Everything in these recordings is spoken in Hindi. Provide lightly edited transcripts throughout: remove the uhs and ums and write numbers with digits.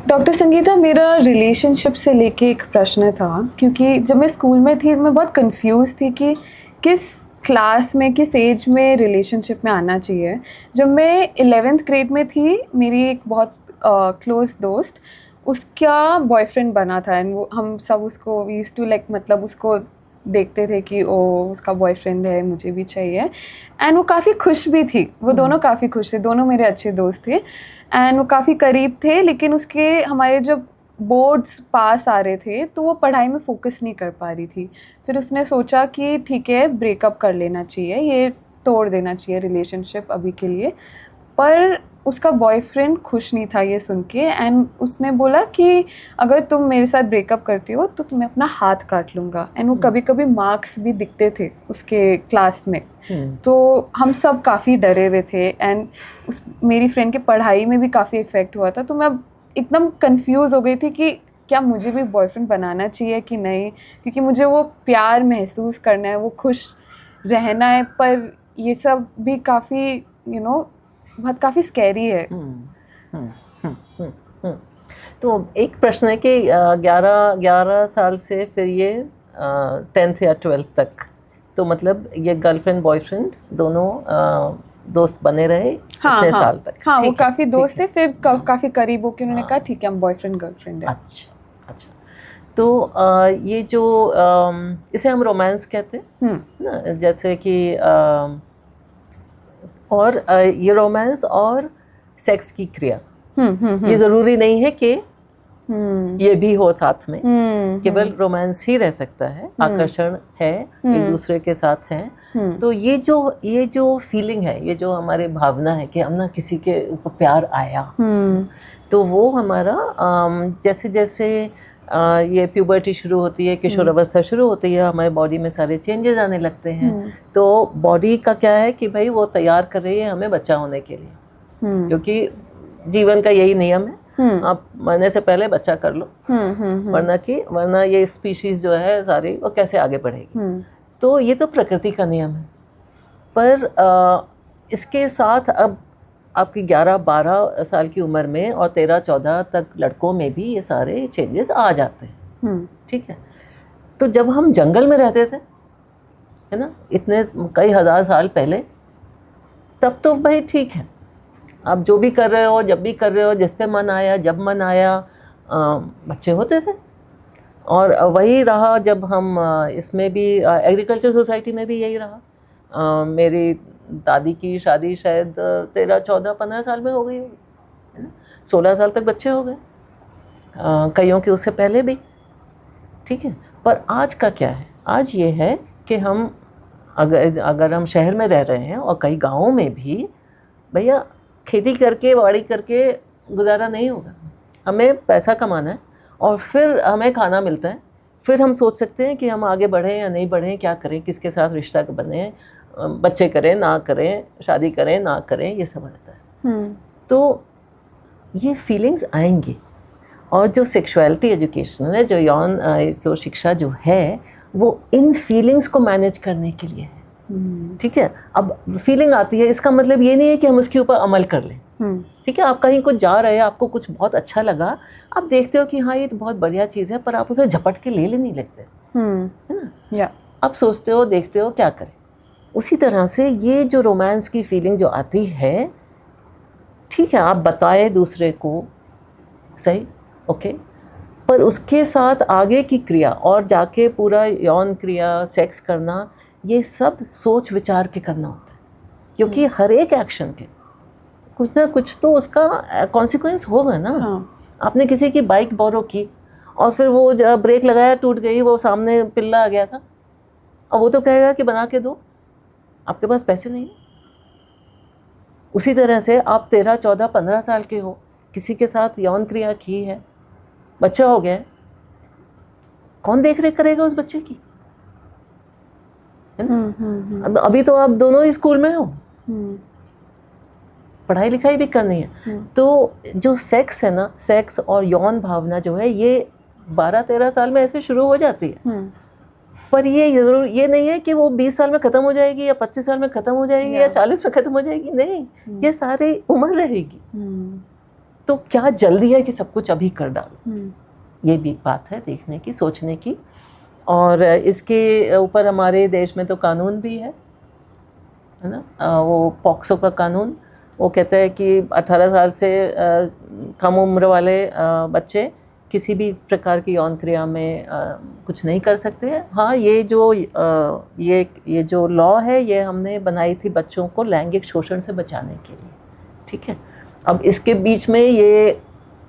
डॉक्टर संगीता, मेरा रिलेशनशिप से लेके एक प्रश्न था, क्योंकि जब मैं स्कूल में थी मैं बहुत कंफ्यूज थी कि किस क्लास में, किस एज में रिलेशनशिप में आना चाहिए। जब मैं 11th ग्रेड में थी, मेरी एक बहुत क्लोज दोस्त, उसका बॉयफ्रेंड बना था एंड वो हम सब उसको वी यूज्ड टू लाइक, मतलब उसको देखते थे कि ओ उसका बॉयफ्रेंड है, मुझे भी चाहिए। एंड वो काफ़ी खुश भी थी, वो दोनों काफ़ी खुश थे, दोनों मेरे अच्छे दोस्त थे एंड वो काफ़ी करीब थे। लेकिन उसके हमारे जब बोर्ड्स पास आ रहे थे तो वो पढ़ाई में फोकस नहीं कर पा रही थी। फिर उसने सोचा कि ठीक है, ब्रेकअप कर लेना चाहिए, ये तोड़ देना चाहिए रिलेशनशिप अभी के लिए। पर उसका बॉयफ्रेंड खुश नहीं था ये सुन के एंड उसने बोला कि अगर तुम मेरे साथ ब्रेकअप करती हो तो तुम्हें अपना हाथ काट लूँगा। एंड वो कभी कभी मार्क्स भी दिखते थे उसके क्लास में। तो हम सब काफ़ी डरे हुए थे एंड उस मेरी फ्रेंड के पढ़ाई में भी काफ़ी इफ़ेक्ट हुआ था। तो मैं एकदम कंफ्यूज हो गई थी कि क्या मुझे भी बॉयफ्रेंड बनाना चाहिए कि नहीं, क्योंकि मुझे वो प्यार महसूस करना है, वो खुश रहना है, पर ये सब भी काफ़ी बहुत काफ़ी स्कैरी है। तो एक प्रश्न है कि 11 साल से फिर ये 10th या 12th तक, तो मतलब ये गर्लफ्रेंड बॉयफ्रेंड दोनों दोस्त बने रहे इतने साल तक। हाँ, वो काफ़ी दोस्त थे, फिर काफ़ी करीब होकर उन्होंने कहा ठीक है हम बॉयफ्रेंड गर्लफ्रेंड है। अच्छा। तो ये जो इसे हम रोमांस कहते हैं ना, जैसे कि और ये रोमांस और सेक्स की क्रिया, ये ज़रूरी नहीं है कि ये भी हो साथ में, केवल रोमांस ही रह सकता है, आकर्षण है, एक दूसरे के साथ हैं। तो ये जो फीलिंग है, ये जो हमारे भावना है कि हम ना किसी के ऊपर प्यार आया, तो वो हमारा जैसे जैसे ये प्यूबर्टी शुरू होती है, किशोर अवस्था शुरू होती है, हमारे बॉडी में सारे चेंजेस आने लगते हैं। तो बॉडी का क्या है कि भाई वो तैयार कर रही है हमें बच्चा होने के लिए, क्योंकि जीवन का यही नियम है, आप मरने से पहले बच्चा कर लो, वरना ये स्पीशीज जो है सारी वो कैसे आगे बढ़ेगी। तो ये तो प्रकृति का नियम है। पर इसके साथ अब आपकी 11-12 साल की उम्र में और 13-14 तक लड़कों में भी ये सारे चेंजेस आ जाते हैं। ठीक है, तो जब हम जंगल में रहते थे, है ना, इतने कई हजार साल पहले, तब तो भाई ठीक है, आप जो भी कर रहे हो, जब भी कर रहे हो, जिस पे मन आया, जब मन आया, बच्चे होते थे। और वही रहा जब हम इसमें भी एग्रीकल्चर सोसाइटी में भी यही रहा। मेरी दादी की शादी शायद 13-14-15 साल में हो गई होगी, है ना, 16 साल तक बच्चे हो गए, कईयों के उससे पहले भी। ठीक है, पर आज का क्या है, आज ये है कि हम अगर हम शहर में रह रहे हैं और कई गाँवों में भी, भैया खेती करके बाड़ी करके गुजारा नहीं होगा, हमें पैसा कमाना है और फिर हमें खाना मिलता है। फिर हम सोच सकते हैं कि हम आगे बढ़ें या नहीं बढ़ें, क्या करें, किसके साथ रिश्ता बने, बच्चे करें ना करें, शादी करें ना करें, ये सब रहता है। तो ये फीलिंग्स आएंगी। और जो सेक्सुअलिटी एजुकेशन है, जो यौन जो शिक्षा जो है, वो इन फीलिंग्स को मैनेज करने के लिए है। ठीक है, अब फीलिंग आती है, इसका मतलब ये नहीं है कि हम उसके ऊपर अमल कर लें। ठीक है, आप कहीं कुछ जा रहे हैं, आपको कुछ बहुत अच्छा लगा, आप देखते हो कि हाँ ये तो बहुत बढ़िया चीज़ है, पर आप उसे झपट के ले नहीं लेते, है ना। आप सोचते हो, देखते हो, क्या करें। उसी तरह से ये जो रोमांस की फीलिंग जो आती है, ठीक है, आप बताए दूसरे को, सही, ओके, पर उसके साथ आगे की क्रिया और जाके पूरा यौन क्रिया, सेक्स करना, ये सब सोच विचार के करना होता है, क्योंकि हर एक एक्शन के कुछ ना कुछ तो उसका कॉन्सिक्वेंस होगा ना। आपने किसी की बाइक बोरो की और फिर वो जब ब्रेक लगाया टूट गई, वो सामने पिल्ला आ गया था, और वो तो कहेगा कि बना के दो, आपके पास पैसे नहीं। उसी तरह से आप 13-14-15 साल के हो, किसी के साथ यौन क्रिया की है, बच्चा हो गया, कौन देख रेख करेगा उस बच्चे की, है ना। अभी तो आप दोनों ही स्कूल में हो, पढ़ाई लिखाई भी करनी है। तो जो सेक्स है ना, सेक्स और यौन भावना जो है, ये 12-13 साल में ऐसे शुरू हो जाती है। पर ये जरूर ये नहीं है कि वो 20 साल में ख़त्म हो जाएगी या 25 साल में ख़त्म हो जाएगी या 40 में ख़त्म हो जाएगी, नहीं, ये सारी उम्र रहेगी। तो क्या जल्दी है कि सब कुछ अभी कर डालो, ये भी बात है देखने की, सोचने की। और इसके ऊपर हमारे देश में तो कानून भी है ना, वो पॉक्सो का कानून, वो कहता है कि 18 साल से कम उम्र वाले बच्चे किसी भी प्रकार की यौन क्रिया में कुछ नहीं कर सकते हैं। हाँ, ये जो लॉ है ये हमने बनाई थी बच्चों को लैंगिक शोषण से बचाने के लिए, ठीक है। अब इसके बीच में ये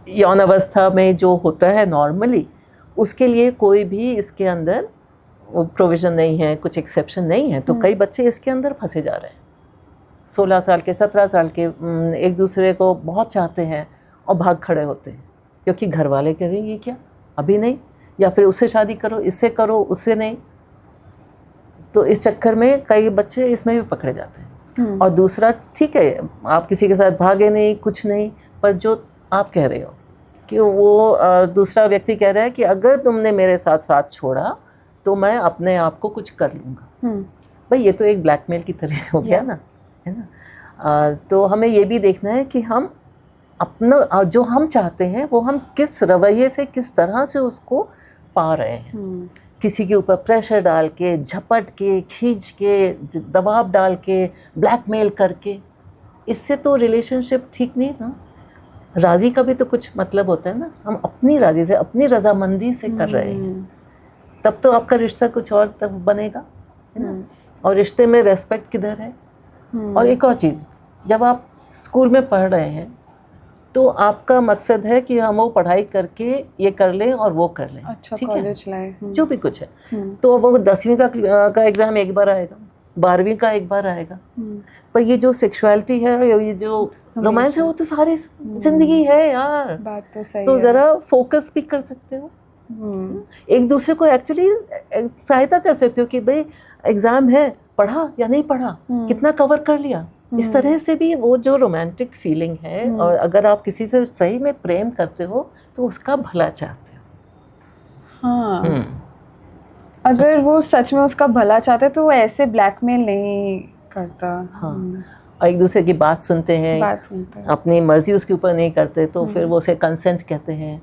यौन अवस्था में जो होता है नॉर्मली, उसके लिए कोई भी इसके अंदर वो प्रोविज़न नहीं है, कुछ एक्सेप्शन नहीं है, तो कई बच्चे इसके अंदर फंसे जा रहे हैं। 16 साल के, 17 साल के एक दूसरे को बहुत चाहते हैं और भाग खड़े होते हैं, क्योंकि घर वाले कह रहे हैं ये क्या, अभी नहीं, या फिर उससे शादी करो, इससे करो, उससे नहीं। तो इस चक्कर में कई बच्चे इसमें भी पकड़े जाते हैं। और दूसरा, ठीक है आप किसी के साथ भागे नहीं, कुछ नहीं, पर जो आप कह रहे हो कि वो दूसरा व्यक्ति कह रहा है कि अगर तुमने मेरे साथ साथ छोड़ा तो मैं अपने आप को कुछ कर लूँगा। भाई ये तो एक ब्लैकमेल की तरह हो गया ना, है ना। तो हमें ये भी देखना है कि हम अपना जो हम चाहते हैं वो हम किस रवैये से, किस तरह से उसको पा रहे हैं। किसी के ऊपर प्रेशर डाल के, झपट के, खींच के, दबाव डाल के, ब्लैकमेल करके, इससे तो रिलेशनशिप ठीक नहीं ना। राज़ी का भी तो कुछ मतलब होता है ना, हम अपनी राज़ी से, अपनी रजामंदी से कर रहे हैं, तब तो आपका रिश्ता कुछ और तब बनेगा, है ना। और रिश्ते में रेस्पेक्ट किधर है। और एक और चीज़, जब आप स्कूल में पढ़ रहे हैं तो आपका मकसद है कि हम वो पढ़ाई करके ये कर लें और वो कर लें, अच्छा, ठीक कॉलेज है, लाइफ जो भी कुछ है। तो वो 10वीं का एग्ज़ाम एक बार आएगा, 12वीं का एक बार आएगा, पर ये जो सेक्सुअलिटी है, ये जो रोमांस है, वो तो सारी जिंदगी है यार। बात तो सही तो है। ज़रा फोकस भी कर सकते हो, एक दूसरे को एक्चुअली सहायता कर सकते हो कि भाई एग्ज़ाम है, पढ़ा या नहीं पढ़ा, कितना कवर कर लिया। इस तरह से भी वो जो रोमांटिक फीलिंग है, और अगर आप किसी से सही में प्रेम करते हो तो उसका भला चाहते हो। हाँ, अगर वो सच में उसका भला चाहते तो वो ऐसे ब्लैकमेल नहीं करता। हाँ, और एक दूसरे की बात सुनते हैं, अपनी मर्जी उसके ऊपर नहीं करते, तो फिर वो उसे कंसेंट कहते हैं,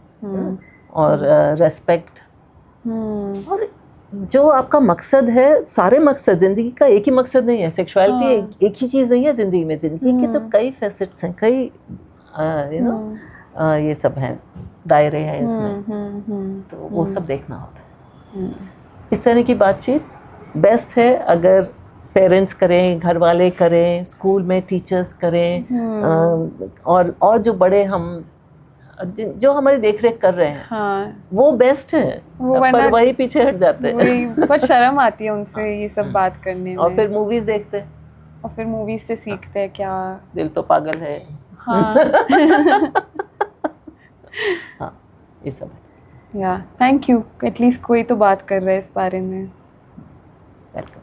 और रेस्पेक्ट। और जो आपका मकसद है, सारे मकसद, ज़िंदगी का एक ही मकसद नहीं है, सेक्सुअलिटी एक ही चीज़ नहीं है ज़िंदगी में। ज़िंदगी के तो कई फैसेट्स हैं, कई ये सब हैं, दायरे हैं इसमें, तो वो सब देखना होता है। इस तरह की बातचीत बेस्ट है अगर पेरेंट्स करें, घर वाले करें, स्कूल में टीचर्स करें, और जो बड़े हम जो हमारी देखरेख कर रहे हैं, हाँ, वो बेस्ट है, पर वही पीछे हट जाते हैं। पर शर्म आती है उनसे ये सब बात करने में। और फिर मूवीज देखते हैं, और फिर मूवीज से सीखते हैं क्या, दिल तो पागल है। हाँ। हाँ, ये सब है। या थैंक यू, एटलीस्ट कोई तो बात कर रहा है इस बारे में। वेलकम।